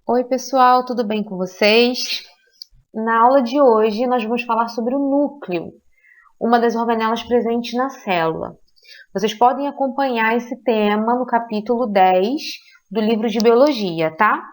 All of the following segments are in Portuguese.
Oi, pessoal, tudo bem com vocês? Na aula de hoje, nós vamos falar sobre o núcleo, uma das organelas presentes na célula. Vocês podem acompanhar esse tema no capítulo 10 do livro de biologia, tá?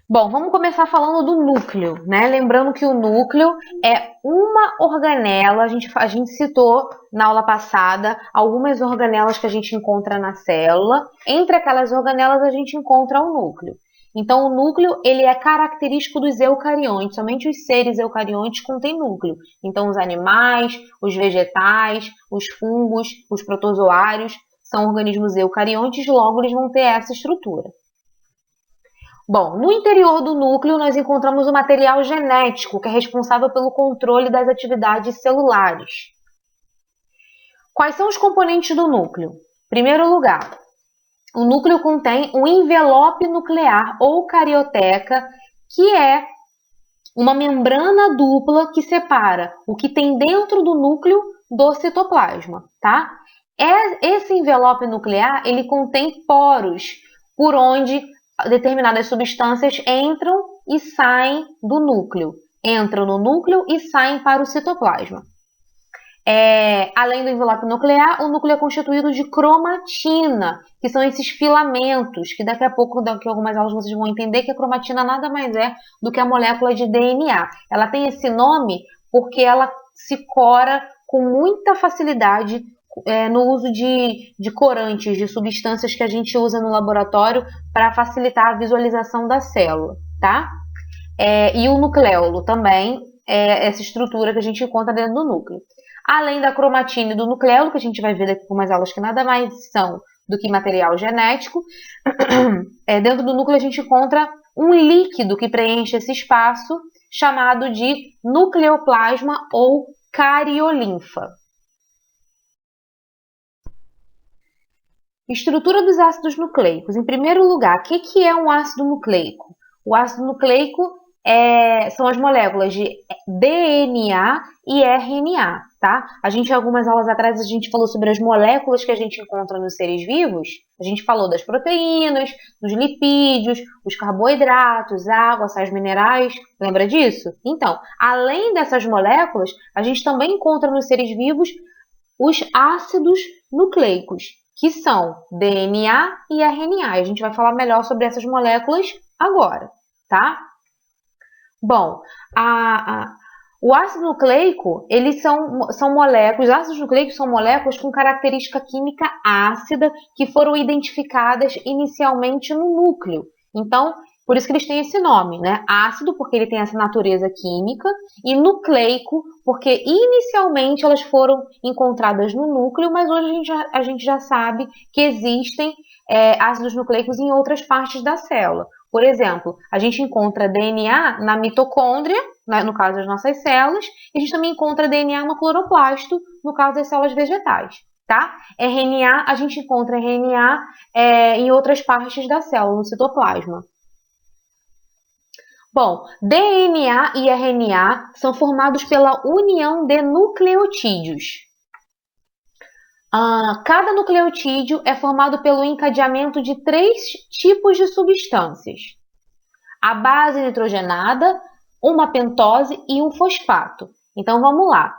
Bom, vamos começar falando do núcleo, né? Lembrando que o núcleo é uma organela, a gente citou na aula passada algumas organelas que a gente encontra na célula. Entre aquelas organelas a gente encontra o núcleo. Então, o núcleo ele é característico dos eucariontes, somente os seres eucariontes contêm núcleo. Então, os animais, os vegetais, os fungos, os protozoários são organismos eucariontes, logo eles vão ter essa estrutura. Bom, no interior do núcleo nós encontramos o material genético, que é responsável pelo controle das atividades celulares. Quais são os componentes do núcleo? Em primeiro lugar, o núcleo contém um envelope nuclear ou carioteca, que é uma membrana dupla que separa o que tem dentro do núcleo do citoplasma, tá? Esse envelope nuclear, ele contém poros por onde determinadas substâncias entram e saem do núcleo. Entram no núcleo e saem para o citoplasma. Além do envelope nuclear, o núcleo é constituído de cromatina, que são esses filamentos, que daqui a pouco, daqui a algumas aulas, vocês vão entender que a cromatina nada mais é do que a molécula de DNA. Ela tem esse nome porque ela se cora com muita facilidade no uso de corantes, de substâncias que a gente usa no laboratório para facilitar a visualização da célula, tá? E o nucleolo também é essa estrutura que a gente encontra dentro do núcleo. Além da cromatina e do nucleolo, que a gente vai ver daqui por umas aulas que nada mais são do que material genético, dentro do núcleo a gente encontra um líquido que preenche esse espaço, chamado de nucleoplasma ou cariolinfa. Estrutura dos ácidos nucleicos. Em primeiro lugar, o que é um ácido nucleico? O ácido nucleico são as moléculas de DNA e RNA, tá? Algumas aulas atrás, a gente falou sobre as moléculas que a gente encontra nos seres vivos. A gente falou das proteínas, dos lipídios, os carboidratos, água, sais minerais. Lembra disso? Então, além dessas moléculas, a gente também encontra nos seres vivos os ácidos nucleicos, que são DNA e RNA. A gente vai falar melhor sobre essas moléculas agora, tá? Bom, o ácido nucleico, eles são moléculas, os ácidos nucleicos são moléculas com característica química ácida que foram identificadas inicialmente no núcleo. Então, por isso que eles têm esse nome, né? Ácido, porque ele tem essa natureza química, e nucleico, porque inicialmente elas foram encontradas no núcleo, mas hoje a gente já sabe que existem ácidos nucleicos em outras partes da célula. Por exemplo, a gente encontra DNA na mitocôndria, no caso das nossas células, e a gente também encontra DNA no cloroplasto, no caso das células vegetais, tá? RNA, a gente encontra RNA em outras partes da célula, no citoplasma. Bom, DNA e RNA são formados pela união de nucleotídeos. Cada nucleotídeo é formado pelo encadeamento de 3 tipos de substâncias: a base nitrogenada, uma pentose e um fosfato. Então vamos lá.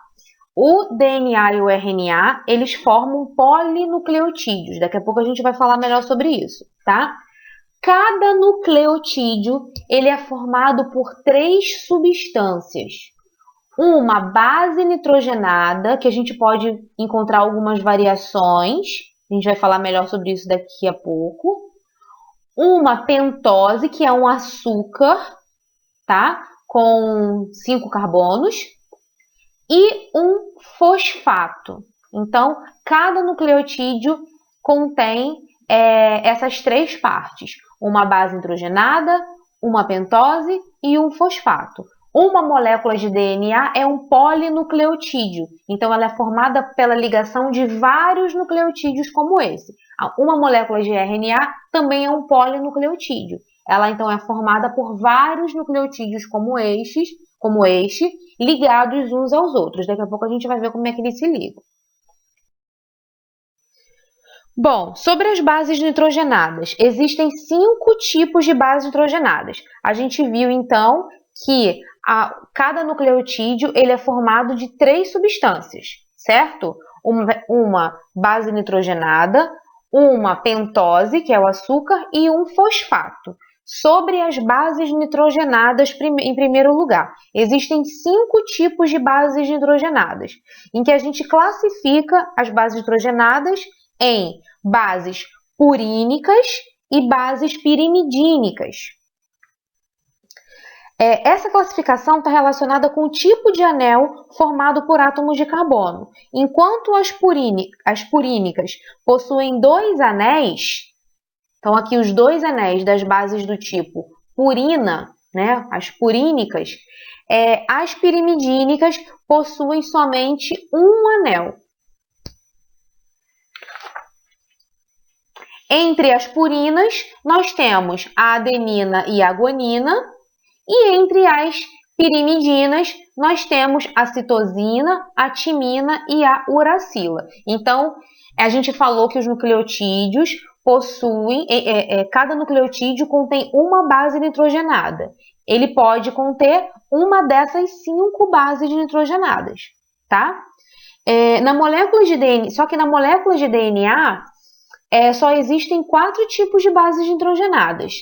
O DNA e o RNA, eles formam polinucleotídeos. Daqui a pouco a gente vai falar melhor sobre isso, tá? Cada nucleotídeo, ele é formado por 3 substâncias. Uma base nitrogenada, que a gente pode encontrar algumas variações. A gente vai falar melhor sobre isso daqui a pouco. Uma pentose, que é um açúcar, tá? Com 5 carbonos. E um fosfato. Então, cada nucleotídeo contém essas 3 partes. Uma base nitrogenada, uma pentose e um fosfato. Uma molécula de DNA é um polinucleotídeo, então ela é formada pela ligação de vários nucleotídeos como esse. Uma molécula de RNA também é um polinucleotídeo. Ela então é formada por vários nucleotídeos como este, ligados uns aos outros. Daqui a pouco a gente vai ver como é que eles se ligam. Bom, sobre as bases nitrogenadas, existem 5 tipos de bases nitrogenadas. A gente viu, então, que cada nucleotídeo ele é formado de 3 substâncias, certo? Uma base nitrogenada, uma pentose, que é o açúcar, e um fosfato. Sobre as bases nitrogenadas, em primeiro lugar, existem 5 tipos de bases nitrogenadas, em que a gente classifica as bases nitrogenadas em bases purínicas e bases pirimidínicas. Essa classificação está relacionada com o tipo de anel formado por átomos de carbono. Enquanto as purínicas possuem 2 anéis, então aqui os 2 anéis das bases do tipo purina, né, as purínicas, as pirimidínicas possuem somente um anel. Entre as purinas, nós temos a adenina e a guanina, e entre as pirimidinas, nós temos a citosina, a timina e a uracila. Então, a gente falou que os nucleotídeos possuem, cada nucleotídeo contém uma base nitrogenada. Ele pode conter uma dessas 5 bases nitrogenadas, tá? Na molécula de DNA, só que na molécula de DNA, só existem 4 tipos de bases nitrogenadas: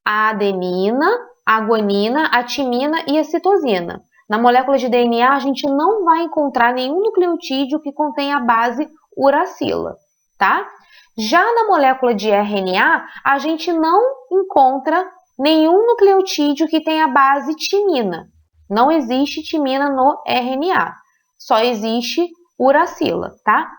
a adenina, a guanina, a timina e a citosina. Na molécula de DNA, a gente não vai encontrar nenhum nucleotídeo que contenha a base uracila, tá? Já na molécula de RNA, a gente não encontra nenhum nucleotídeo que tenha a base timina. Não existe timina no RNA, só existe uracila, tá?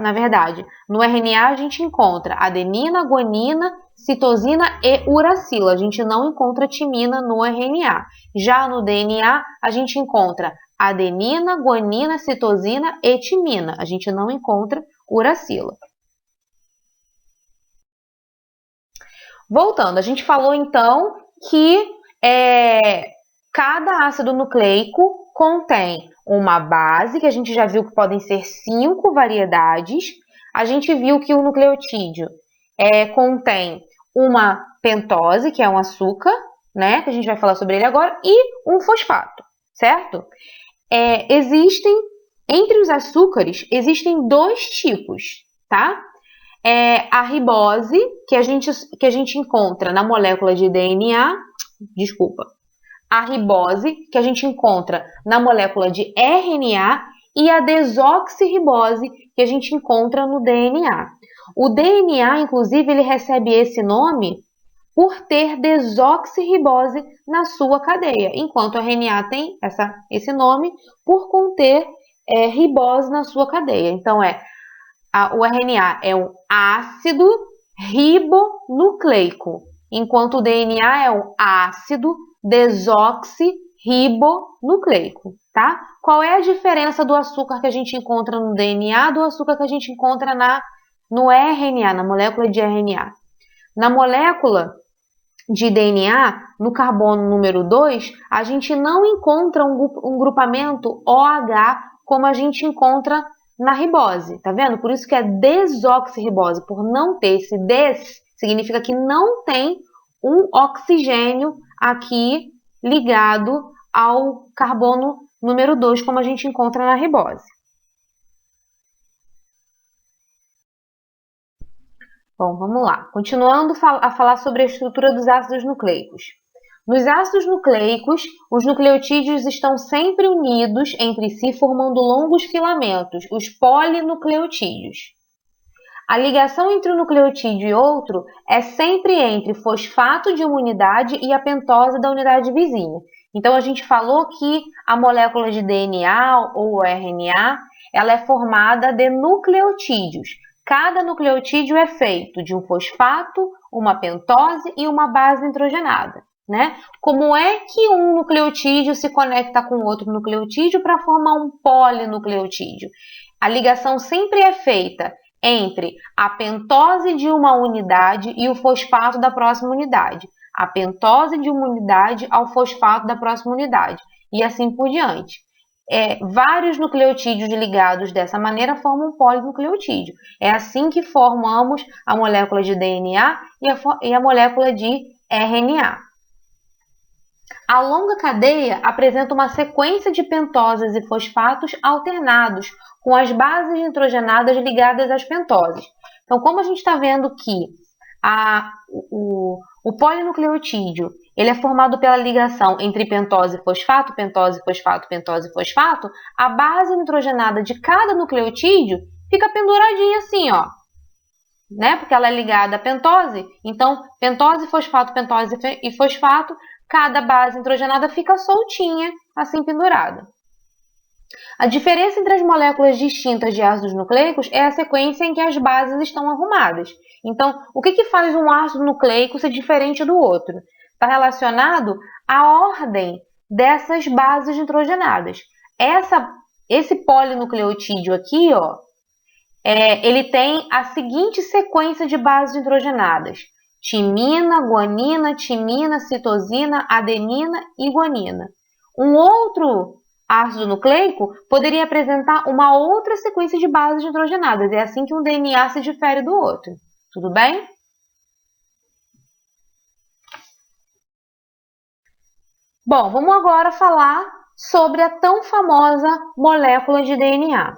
Na verdade, no RNA a gente encontra adenina, guanina, citosina e uracila. A gente não encontra timina no RNA. Já no DNA, a gente encontra adenina, guanina, citosina e timina. A gente não encontra uracila. Voltando, a gente falou então que cada ácido nucleico contém uma base, que a gente já viu que podem ser 5 variedades. A gente viu que o nucleotídeo contém uma pentose, que é um açúcar, né? Que a gente vai falar sobre ele agora, e um fosfato, certo? Entre os açúcares, existem 2 tipos, tá? A ribose, que a gente encontra na molécula de DNA, a ribose, que a gente encontra na molécula de RNA, e a desoxirribose, que a gente encontra no DNA. O DNA, inclusive, ele recebe esse nome por ter desoxirribose na sua cadeia, enquanto o RNA tem esse nome por conter ribose na sua cadeia. Então, o RNA é um ácido ribonucleico, enquanto o DNA é um ácido desoxirribonucleico, tá? Qual é a diferença do açúcar que a gente encontra no DNA do açúcar que a gente encontra no RNA, na molécula de RNA? Na molécula de DNA, no carbono número 2, a gente não encontra um grupamento OH como a gente encontra na ribose, tá vendo? Por isso que é desoxirribose, por não ter esse des, significa que não tem um oxigênio aqui ligado ao carbono número 2, como a gente encontra na ribose. Bom, vamos lá. Continuando a falar sobre a estrutura dos ácidos nucleicos. Nos ácidos nucleicos, os nucleotídeos estão sempre unidos entre si, formando longos filamentos, os polinucleotídeos. A ligação entre um nucleotídeo e outro é sempre entre fosfato de uma unidade e a pentose da unidade vizinha. Então, a gente falou que a molécula de DNA ou RNA, ela é formada de nucleotídeos. Cada nucleotídeo é feito de um fosfato, uma pentose e uma base nitrogenada, né? Como é que um nucleotídeo se conecta com outro nucleotídeo para formar um polinucleotídeo? A ligação sempre é feita entre a pentose de uma unidade e o fosfato da próxima unidade. A pentose de uma unidade ao fosfato da próxima unidade. E assim por diante. vários nucleotídeos ligados dessa maneira formam um polinucleotídeo. É assim que formamos a molécula de DNA e a molécula de RNA. A longa cadeia apresenta uma sequência de pentosas e fosfatos alternados com as bases nitrogenadas ligadas às pentoses. Então, como a gente está vendo que o polinucleotídeo ele é formado pela ligação entre pentose e fosfato, pentose, fosfato, pentose, fosfato, a base nitrogenada de cada nucleotídeo fica penduradinha assim, ó, né? Porque ela é ligada à pentose. Então, pentose e fosfato, cada base nitrogenada fica soltinha, assim pendurada. A diferença entre as moléculas distintas de ácidos nucleicos é a sequência em que as bases estão arrumadas. Então, o que faz um ácido nucleico ser diferente do outro? Está relacionado à ordem dessas bases nitrogenadas. Esse polinucleotídeo aqui, ó, ele tem a seguinte sequência de bases nitrogenadas: timina, guanina, timina, citosina, adenina e guanina. Um outro ácido nucleico poderia apresentar uma outra sequência de bases nitrogenadas. É assim que um DNA se difere do outro. Tudo bem? Bom, vamos agora falar sobre a tão famosa molécula de DNA.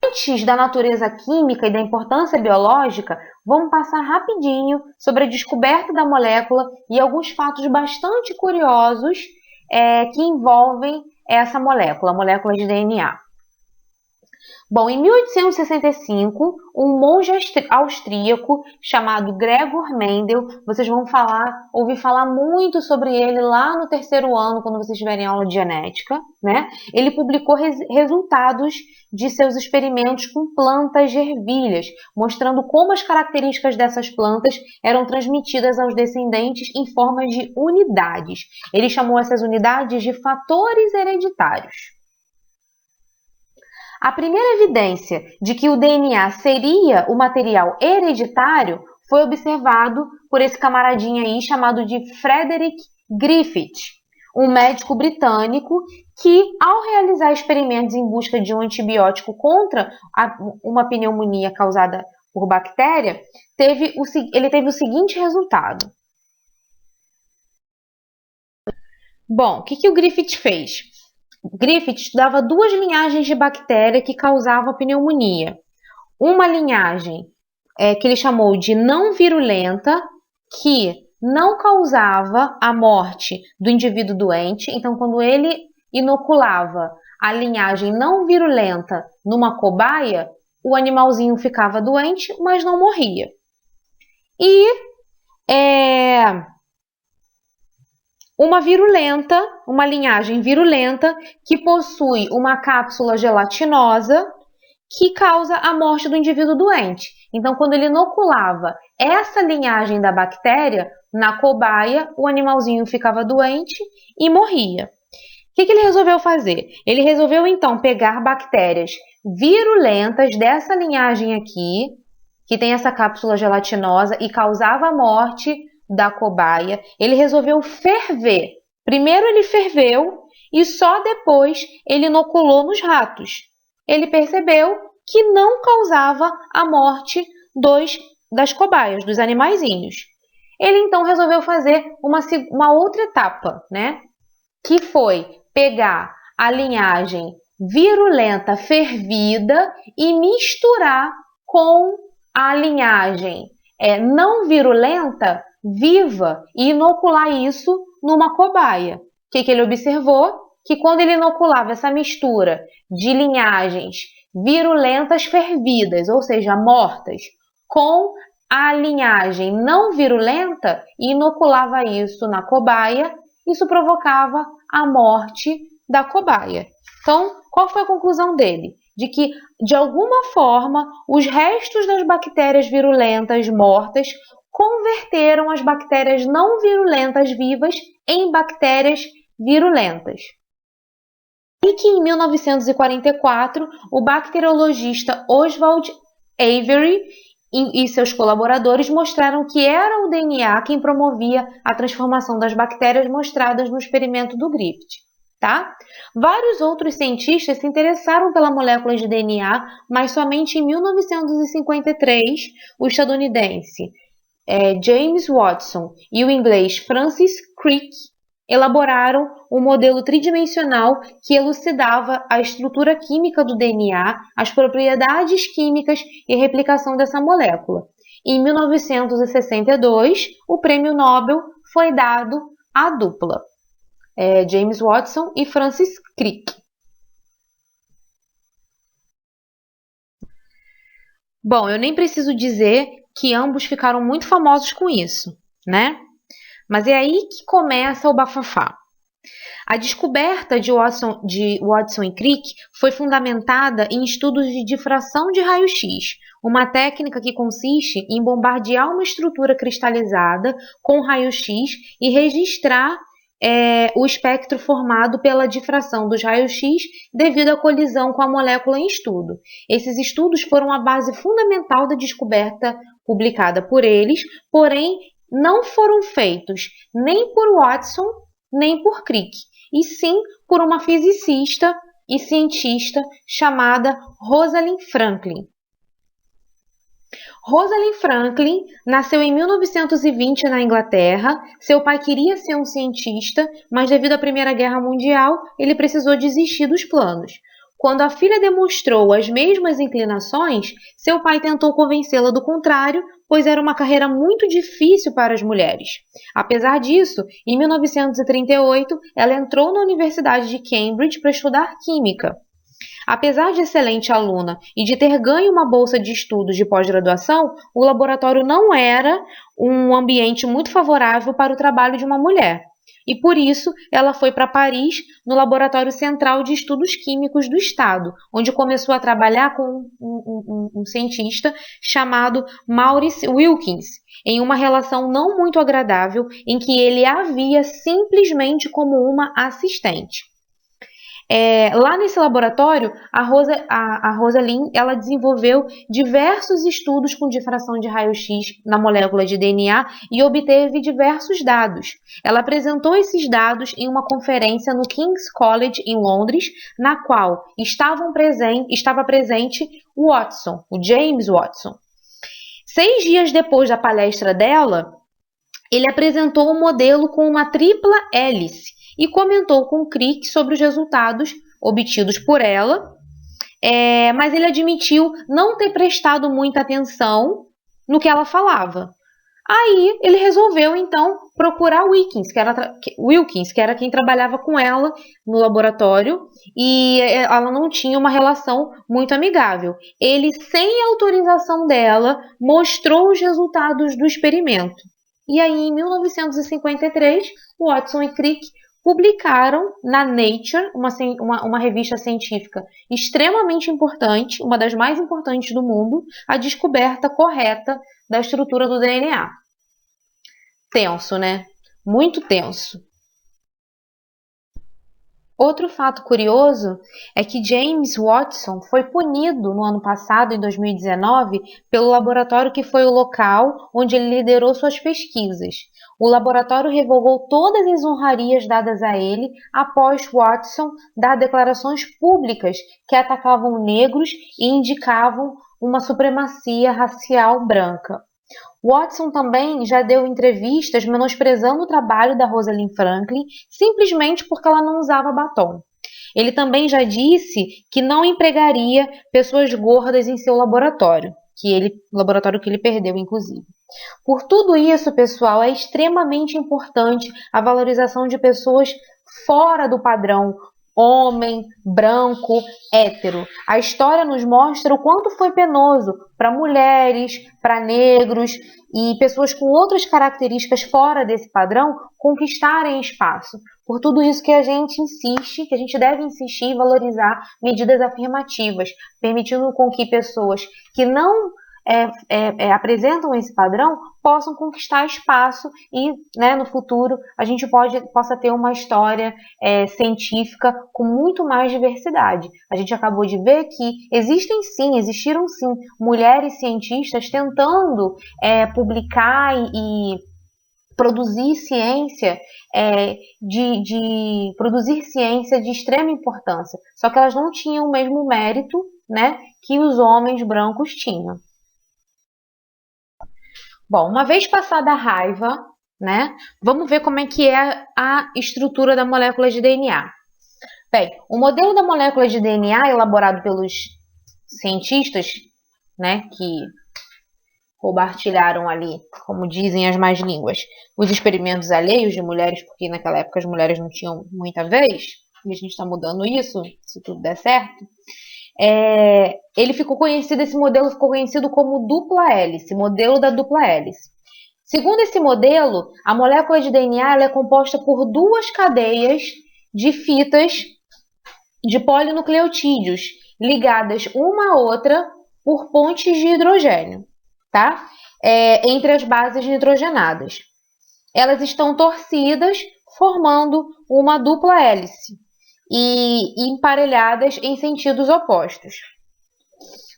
Antes da natureza química e da importância biológica, vamos passar rapidinho sobre a descoberta da molécula e alguns fatos bastante curiosos que envolvem essa molécula, a molécula de DNA. Bom, em 1865, um monge austríaco chamado Gregor Mendel, vocês vão ouvir falar muito sobre ele lá no terceiro ano, quando vocês tiverem aula de genética, né? Ele publicou resultados de seus experimentos com plantas de ervilhas, mostrando como as características dessas plantas eram transmitidas aos descendentes em formas de unidades. Ele chamou essas unidades de fatores hereditários. A primeira evidência de que o DNA seria o material hereditário foi observado por esse camaradinho aí chamado de Frederick Griffith, um médico britânico que, ao realizar experimentos em busca de um antibiótico contra uma pneumonia causada por bactéria, ele teve o seguinte resultado. Bom, o que o Griffith fez? Griffith estudava duas linhagens de bactéria que causavam pneumonia. Uma linhagem que ele chamou de não virulenta, que não causava a morte do indivíduo doente. Então, quando ele inoculava a linhagem não virulenta numa cobaia, o animalzinho ficava doente, mas não morria. E uma linhagem virulenta que possui uma cápsula gelatinosa que causa a morte do indivíduo doente. Então, quando ele inoculava essa linhagem da bactéria na cobaia, o animalzinho ficava doente e morria. O que ele resolveu fazer? Ele resolveu, então, pegar bactérias virulentas dessa linhagem aqui, que tem essa cápsula gelatinosa e causava a morte da cobaia. Ele resolveu ferver. Primeiro ele ferveu e só depois ele inoculou nos ratos. Ele percebeu que não causava a morte das cobaias, dos animaizinhos. Ele então resolveu fazer uma outra etapa, né? Que foi pegar a linhagem virulenta fervida e misturar com a linhagem não virulenta viva e inocular isso numa cobaia. O que ele observou? Que quando ele inoculava essa mistura de linhagens virulentas fervidas, ou seja, mortas, com a linhagem não virulenta e inoculava isso na cobaia, isso provocava a morte da cobaia. Então, qual foi a conclusão dele? De que, de alguma forma, os restos das bactérias virulentas mortas converteram as bactérias não virulentas vivas em bactérias virulentas. E que em 1944, o bacteriologista Oswald Avery e seus colaboradores mostraram que era o DNA quem promovia a transformação das bactérias mostradas no experimento do Griffith. tá? Vários outros cientistas se interessaram pela molécula de DNA, mas somente em 1953 o estadunidense James Watson e o inglês Francis Crick elaboraram um modelo tridimensional que elucidava a estrutura química do DNA, as propriedades químicas e replicação dessa molécula. Em 1962, o prêmio Nobel foi dado à dupla, James Watson e Francis Crick. Bom, eu nem preciso dizer que ambos ficaram muito famosos com isso, né? Mas é aí que começa o bafafá. A descoberta de Watson e Crick foi fundamentada em estudos de difração de raio-x, uma técnica que consiste em bombardear uma estrutura cristalizada com raio-x e registrar o espectro formado pela difração dos raios-x devido à colisão com a molécula em estudo. Esses estudos foram a base fundamental da descoberta publicada por eles, porém não foram feitos nem por Watson nem por Crick, e sim por uma fisicista e cientista chamada Rosalind Franklin. Rosalind Franklin nasceu em 1920 na Inglaterra. Seu pai queria ser um cientista, mas devido à Primeira Guerra Mundial, ele precisou desistir dos planos. Quando a filha demonstrou as mesmas inclinações, seu pai tentou convencê-la do contrário, pois era uma carreira muito difícil para as mulheres. Apesar disso, em 1938, ela entrou na Universidade de Cambridge para estudar química. Apesar de excelente aluna e de ter ganho uma bolsa de estudos de pós-graduação, o laboratório não era um ambiente muito favorável para o trabalho de uma mulher. E por isso ela foi para Paris, no Laboratório Central de Estudos Químicos do Estado, onde começou a trabalhar com um cientista chamado Maurice Wilkins, em uma relação não muito agradável, em que ele a via simplesmente como uma assistente. Lá nesse laboratório, a Rosalind ela desenvolveu diversos estudos com difração de raio-x na molécula de DNA e obteve diversos dados. Ela apresentou esses dados em uma conferência no King's College, em Londres, na qual estava presente o Watson, o James Watson. 6 dias depois da palestra dela, ele apresentou um modelo com uma tripla hélice e comentou com Crick sobre os resultados obtidos por ela, mas ele admitiu não ter prestado muita atenção no que ela falava. Aí ele resolveu então procurar Wilkins, que era quem trabalhava com ela no laboratório, e ela não tinha uma relação muito amigável. Ele, sem autorização dela, mostrou os resultados do experimento. E aí, em 1953, Watson e Crick publicaram na Nature, uma revista científica extremamente importante, uma das mais importantes do mundo, a descoberta correta da estrutura do DNA. Tenso, né? Muito tenso. Outro fato curioso é que James Watson foi punido no ano passado, em 2019, pelo laboratório que foi o local onde ele liderou suas pesquisas. O laboratório revogou todas as honrarias dadas a ele após Watson dar declarações públicas que atacavam negros e indicavam uma supremacia racial branca. Watson também já deu entrevistas menosprezando o trabalho da Rosalind Franklin simplesmente porque ela não usava batom. Ele também já disse que não empregaria pessoas gordas em seu laboratório, laboratório que ele perdeu, inclusive. Por tudo isso, pessoal, é extremamente importante a valorização de pessoas fora do padrão homem, branco, hétero. A história nos mostra o quanto foi penoso para mulheres, para negros e pessoas com outras características fora desse padrão conquistarem espaço. Por tudo isso que a gente insiste, que a gente deve insistir e valorizar medidas afirmativas, permitindo com que pessoas que não apresentam esse padrão possam conquistar espaço e, né, no futuro a gente possa ter uma história científica com muito mais diversidade. A gente acabou de ver que existiram sim mulheres cientistas tentando publicar e produzir ciência produzir ciência de extrema importância. Só que elas não tinham o mesmo mérito, né, que os homens brancos tinham. Bom, uma vez passada a raiva, né, vamos ver como é que é a estrutura da molécula de DNA. Bem, o modelo da molécula de DNA elaborado pelos cientistas, né, que compartilharam ali, como dizem as más línguas, os experimentos alheios de mulheres, porque naquela época as mulheres não tinham muita vez, e a gente está mudando isso, se tudo der certo. Esse modelo ficou conhecido como dupla hélice, modelo da dupla hélice. Segundo esse modelo, a molécula de DNA ela é composta por duas cadeias de fitas de polinucleotídeos ligadas uma a outra por pontes de hidrogênio, tá? Entre as bases nitrogenadas. Elas estão torcidas, formando uma dupla hélice e emparelhadas em sentidos opostos.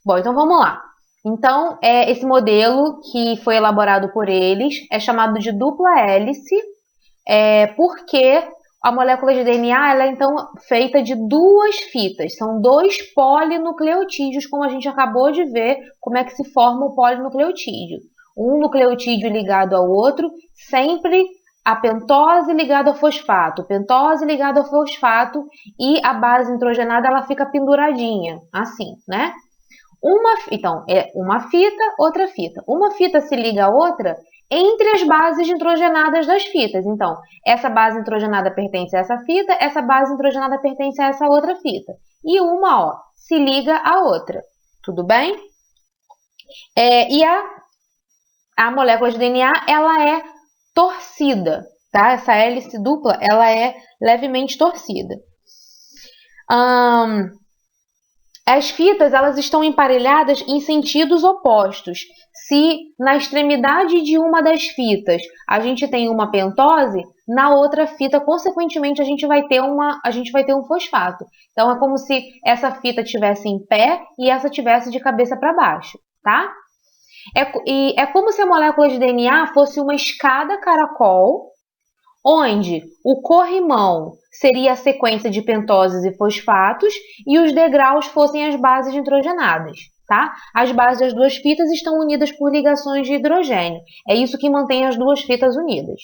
Bom, então vamos lá. Então, esse modelo que foi elaborado por eles é chamado de dupla hélice, porque a molécula de DNA ela é então feita de duas fitas, são dois polinucleotídeos, como a gente acabou de ver como é que se forma o polinucleotídeo. Um nucleotídeo ligado ao outro, sempre a pentose ligada ao fosfato, pentose ligada ao fosfato e a base nitrogenada ela fica penduradinha, assim, né? Então, uma fita, outra fita. Uma fita se liga à outra entre as bases nitrogenadas das fitas. Então, essa base nitrogenada pertence a essa base nitrogenada pertence a essa outra fita. E uma, se liga à outra. Tudo bem? E a molécula de DNA, ela é torcida, tá? Essa hélice dupla, ela é levemente torcida. As fitas elas estão emparelhadas em sentidos opostos. Se na extremidade de uma das fitas a gente tem uma pentose, na outra fita, consequentemente, a gente vai ter um fosfato. Então, é como se essa fita estivesse em pé e essa estivesse de cabeça para baixo, tá? É como se a molécula de DNA fosse uma escada caracol, onde o corrimão seria a sequência de pentoses e fosfatos e os degraus fossem as bases nitrogenadas, tá? As bases das duas fitas estão unidas por ligações de hidrogênio. É isso que mantém as duas fitas unidas.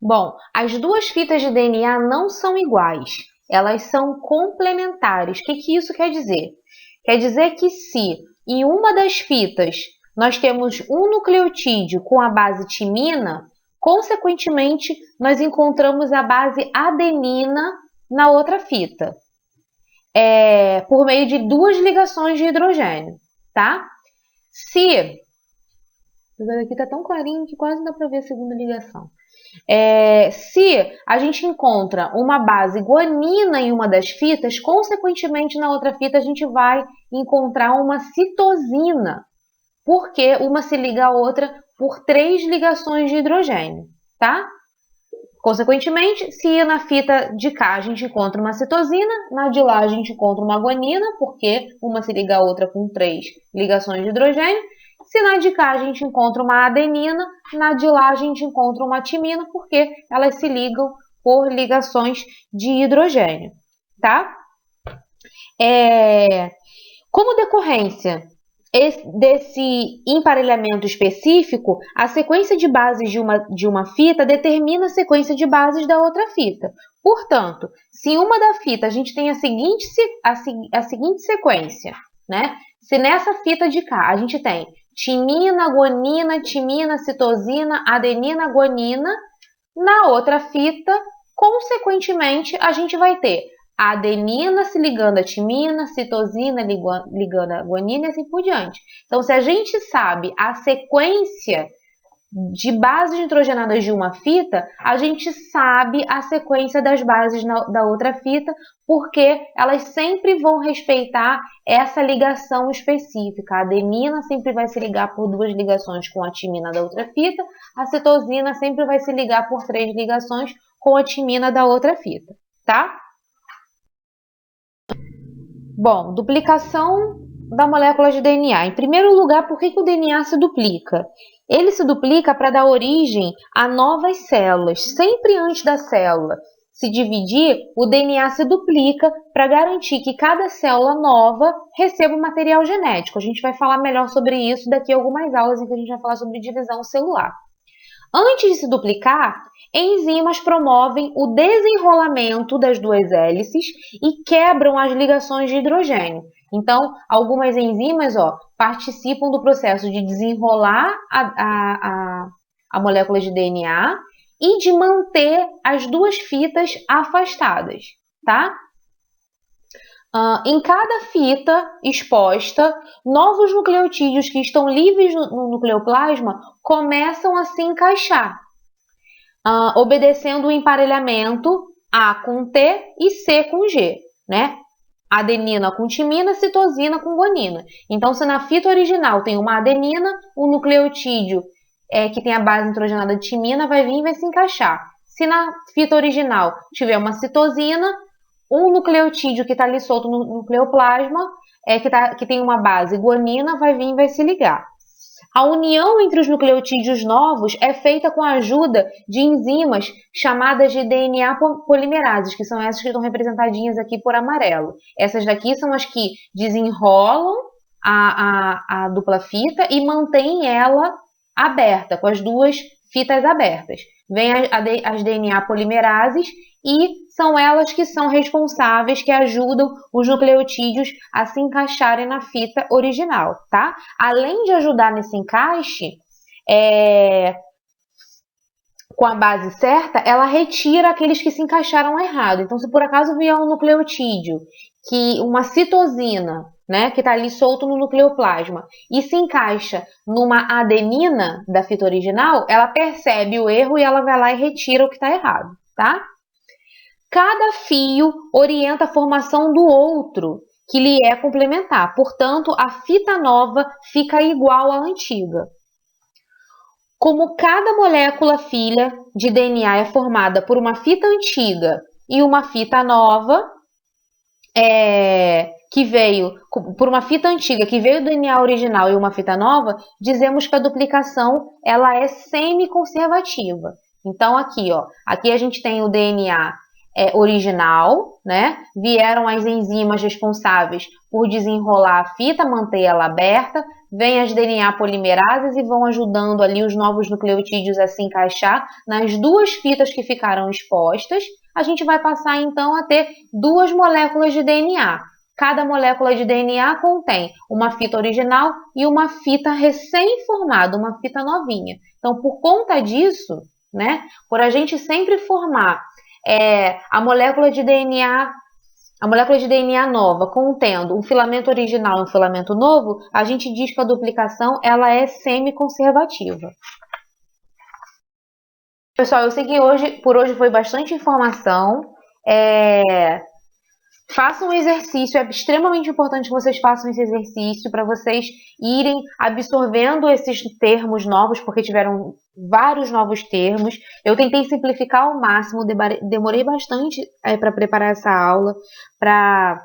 Bom, as duas fitas de DNA não são iguais, elas são complementares. O que isso quer dizer? Quer dizer que se em uma das fitas nós temos um nucleotídeo com a base timina, consequentemente, nós encontramos a base adenina na outra fita, por meio de duas ligações de hidrogênio, tá? Aqui está tão clarinho que quase não dá para ver a segunda ligação. Se a gente encontra uma base guanina em uma das fitas, consequentemente na outra fita a gente vai encontrar uma citosina, porque uma se liga à outra por 3 ligações de hidrogênio, tá? Consequentemente, se na fita de cá a gente encontra uma citosina, na de lá a gente encontra uma guanina, porque uma se liga à outra com 3 ligações de hidrogênio. Se na de cá a gente encontra uma adenina, na de lá a gente encontra uma timina, porque elas se ligam por ligações de hidrogênio, tá? Como decorrência desse emparelhamento específico, a sequência de bases de uma fita determina a sequência de bases da outra fita. Portanto, se em uma da fita a gente tem a seguinte sequência, né? Se nessa fita de cá a gente tem timina, guanina, timina, citosina, adenina, guanina, na outra fita, consequentemente, a gente vai ter a adenina se ligando à timina, citosina ligando à guanina e assim por diante. Então, se a gente sabe a sequência de bases nitrogenadas de uma fita, a gente sabe a sequência das bases da outra fita, porque elas sempre vão respeitar essa ligação específica. A adenina sempre vai se ligar por 2 ligações com a timina da outra fita, a citosina sempre vai se ligar por 3 ligações com a timina da outra fita, tá? Bom, duplicação da molécula de DNA. Em primeiro lugar, por que o DNA se duplica? Ele se duplica para dar origem a novas células. Sempre antes da célula se dividir, o DNA se duplica para garantir que cada célula nova receba o material genético. A gente vai falar melhor sobre isso daqui a algumas aulas em que a gente vai falar sobre divisão celular. Antes de se duplicar, enzimas promovem o desenrolamento das duas hélices e quebram as ligações de hidrogênio. Então, algumas enzimas participam do processo de desenrolar a molécula de DNA e de manter as duas fitas afastadas, tá? Em cada fita exposta, novos nucleotídeos que estão livres no nucleoplasma começam a se encaixar, obedecendo o emparelhamento A com T e C com G, né? Adenina com timina, citosina com guanina. Então, se na fita original tem uma adenina, o nucleotídeo que tem a base nitrogenada de timina vai vir e vai se encaixar. Se na fita original tiver uma citosina, um nucleotídeo que está ali solto no nucleoplasma, que tem uma base guanina, vai vir e vai se ligar. A união entre os nucleotídeos novos é feita com a ajuda de enzimas chamadas de DNA polimerases, que são essas que estão representadinhas aqui por amarelo. Essas daqui são as que desenrolam a dupla fita e mantêm ela aberta, com as duas fitas abertas. Vem as DNA polimerases e são elas que são responsáveis, que ajudam os nucleotídeos a se encaixarem na fita original, tá? Além de ajudar nesse encaixe, com a base certa, ela retira aqueles que se encaixaram errado. Então, se por acaso vier um nucleotídeo, uma citosina, né, que está ali solto no nucleoplasma, e se encaixa numa adenina da fita original, ela percebe o erro e ela vai lá e retira o que está errado, tá? Cada fio orienta a formação do outro, que lhe é complementar. Portanto, a fita nova fica igual à antiga. Como cada molécula filha de DNA é formada por uma fita antiga e uma fita nova, que veio por uma fita antiga que veio do DNA original e uma fita nova, dizemos que a duplicação ela é semi-conservativa. Então aqui a gente tem o DNA original, né? Vieram as enzimas responsáveis por desenrolar a fita, manter ela aberta, vem as DNA polimerases e vão ajudando ali os novos nucleotídeos a se encaixar nas duas fitas que ficaram expostas. A gente vai passar então a ter duas moléculas de DNA. Cada molécula de DNA contém uma fita original e uma fita recém-formada, uma fita novinha. Então, por conta disso, né, por a gente sempre formar a molécula de DNA nova contendo um filamento original e um filamento novo, a gente diz que a duplicação ela é semi-conservativa. Pessoal, eu sei que por hoje foi bastante informação. Façam um exercício, é extremamente importante que vocês façam esse exercício para vocês irem absorvendo esses termos novos, porque tiveram vários novos termos. Eu tentei simplificar ao máximo, demorei bastante para preparar essa aula, para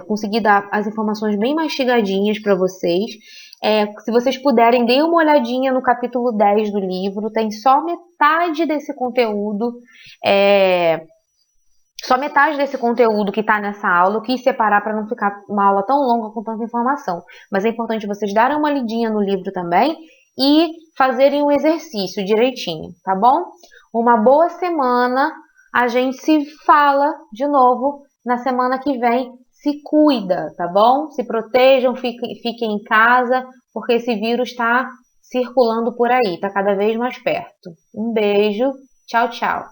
conseguir dar as informações bem mastigadinhas para vocês. Se vocês puderem, deem uma olhadinha no capítulo 10 do livro, tem só metade desse conteúdo. Só metade desse conteúdo que está nessa aula eu quis separar para não ficar uma aula tão longa com tanta informação. Mas é importante vocês darem uma lidinha no livro também e fazerem o exercício direitinho, tá bom? Uma boa semana. A gente se fala de novo na semana que vem. Se cuida, tá bom? Se protejam, fiquem em casa, porque esse vírus está circulando por aí, está cada vez mais perto. Um beijo, tchau, tchau.